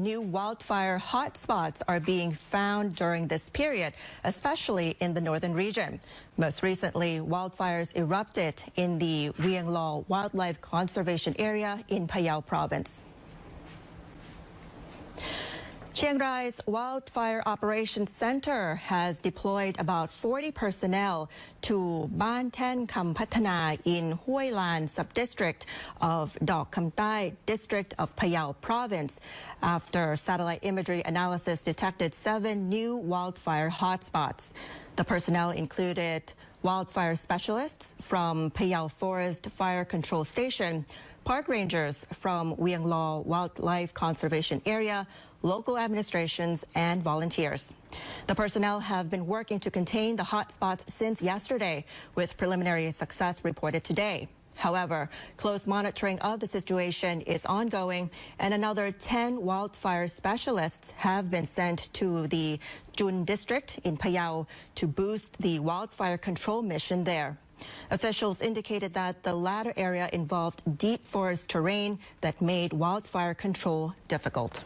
new wildfire hotspots are being found during this period, especially in the northern region. Most recently, wildfires erupted in the Wieng Lo Wildlife Conservation Area in Phayao province. Chiang Rai's Wildfire Operations Center has deployed about 40 personnel to Ban Ten Kam Pathana in Hoi Lan subdistrict of Dok Kam Tai district of Phayao province after satellite imagery analysis detected 7 new wildfire hotspots. The personnel included wildfire specialists from Phayao Forest Fire Control Station, park rangers from Wieng Lo Wildlife Conservation Area, local administrations, and volunteers. The personnel have been working to contain the hotspots since yesterday, with preliminary success reported today. However, close monitoring of the situation is ongoing, and another 10 wildfire specialists have been sent to the Jun district in Phayao to boost the wildfire control mission there. Officials indicated that the latter area involved deep forest terrain that made wildfire control difficult.